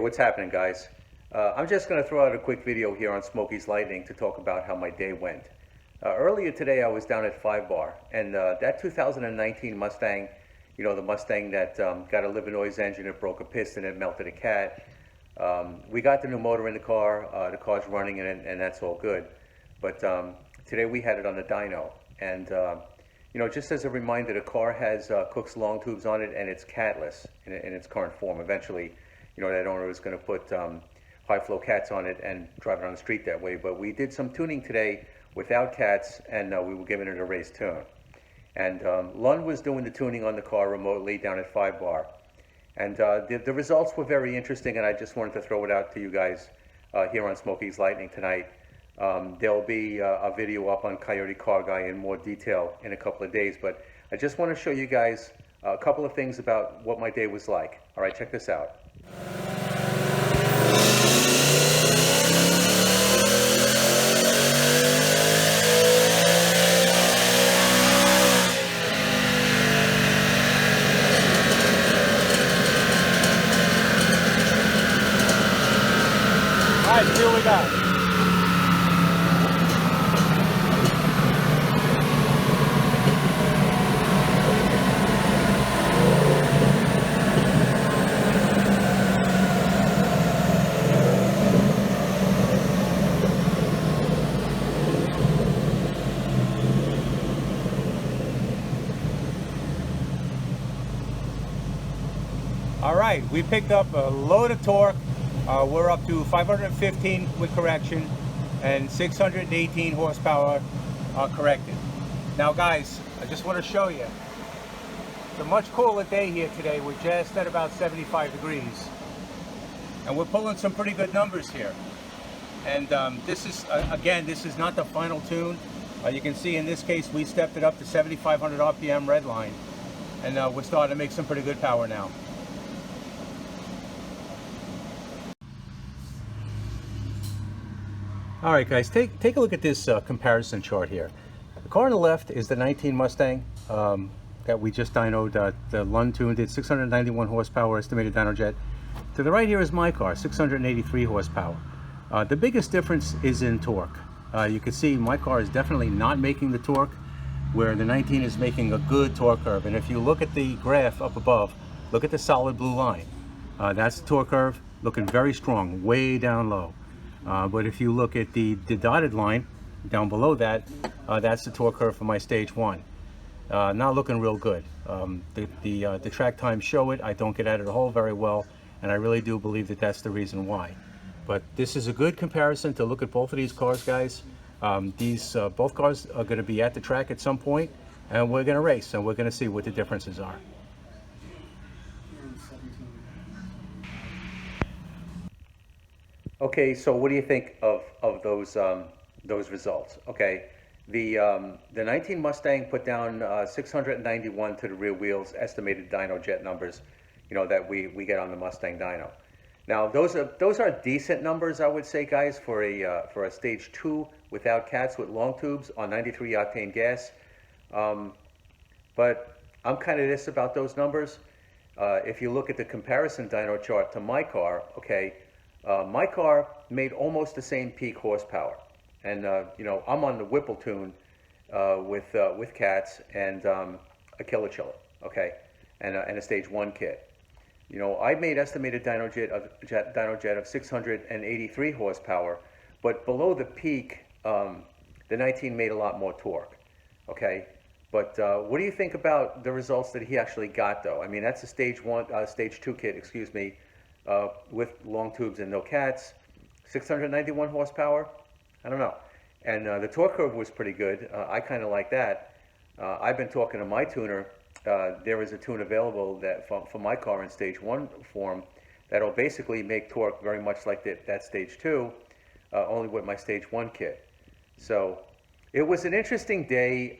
What's happening, guys? I'm just going to throw out a quick video here on Smokey's Lightning to talk about how my day went. Earlier today I was down at 5 Bar, and that 2019 Mustang, you know, the Mustang that got a Livernoise engine, it broke a piston, it melted a cat. We got the new motor in the car's running, and that's all good. But today we had it on the dyno, and you know, just as a reminder, the car has Cook's long tubes on it, and it's catless in its current form. Eventually, you know, that owner is going to put high flow cats on it and drive it on the street that way. But we did some tuning today without cats, and we were giving it a race tune. And Lund was doing the tuning on the car remotely down at 5 Bar. And the results were very interesting, and I just wanted to throw it out to you guys here on Smokey's Lightning tonight. There'll be a video up on Coyote Car Guy in more detail in a couple of days, but I just want to show you guys a couple of things about what my day was like. All right, check this out. All right, see what we got. All right, we picked up a load of torque. We're up to 515 with correction and 618 horsepower corrected. Now guys, I just want to show you, it's a much cooler day here today. We're just at about 75 degrees. And we're pulling some pretty good numbers here. And this is, again, this is not the final tune. You can see in this case, we stepped it up to 7,500 RPM red line. And we're starting to make some pretty good power now. All right, guys, take a look at this comparison chart here. The car on the left is the 19 Mustang that we just dynoed. The Lund tune did 691 horsepower estimated dyno jet. To the right here is my car, 683 horsepower. The biggest difference is in torque. You can see my car is definitely not making the torque, where the 19 is making a good torque curve. And if you look at the graph up above, look at the solid blue line. That's the torque curve, looking very strong, way down low. But if you look at the dotted line down below that, that's the torque curve for my stage 1. Not looking real good. The track times show it. I don't get out of the hole very well, and I really do believe that that's the reason why. But this is a good comparison to look at both of these cars, guys. Both cars are going to be at the track at some point, and we're going to race, and we're going to see what the differences are. Okay, so what do you think of those results? Okay, the 19 Mustang put down 691 to the rear wheels, estimated dyno jet numbers, you know, that we get on the Mustang dyno. Now those are decent numbers, I would say, guys, for a stage 2 without cats with long tubes on 93 octane gas. But I'm kind of this about those numbers. If you look at the comparison dyno chart to my car, okay. My car made almost the same peak horsepower, and you know, I'm on the Whipple tune with cats and a killer chiller, okay, and a stage 1 kit. You know, I made estimated dyno jet of 683 horsepower, but below the peak, the 19 made a lot more torque, okay. But what do you think about the results that he actually got, though? I mean, that's a stage 2 kit, excuse me. With long tubes and no cats, 691 horsepower. I don't know. And the torque curve was pretty good. I kind of like that. I've been talking to my tuner. There is a tune available that for my car in stage 1 form that'll basically make torque very much like that stage 2, only with my stage 1 kit. So it was an interesting day.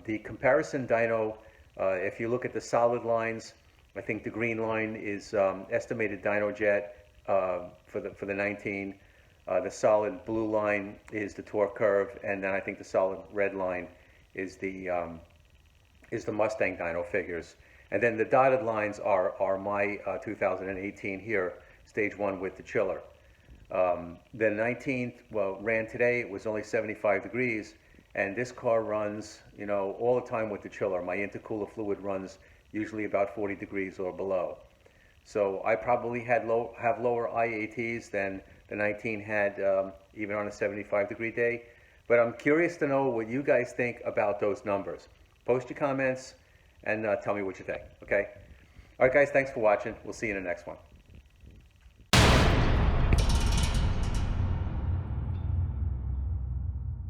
The comparison dyno, if you look at the solid lines, I think the green line is estimated dyno jet for the 19. The solid blue line is the torque curve, and then I think the solid red line is the Mustang dyno figures. And then the dotted lines are my 2018 here stage 1 with the chiller. The 19th, well, ran today. It was only 75 degrees, and this car runs, you know, all the time with the chiller. My intercooler fluid runs usually about 40 degrees or below. So I probably have lower IATs than the 19 had, even on a 75-degree day. But I'm curious to know what you guys think about those numbers. Post your comments and tell me what you think, okay? All right, guys, thanks for watching. We'll see you in the next one.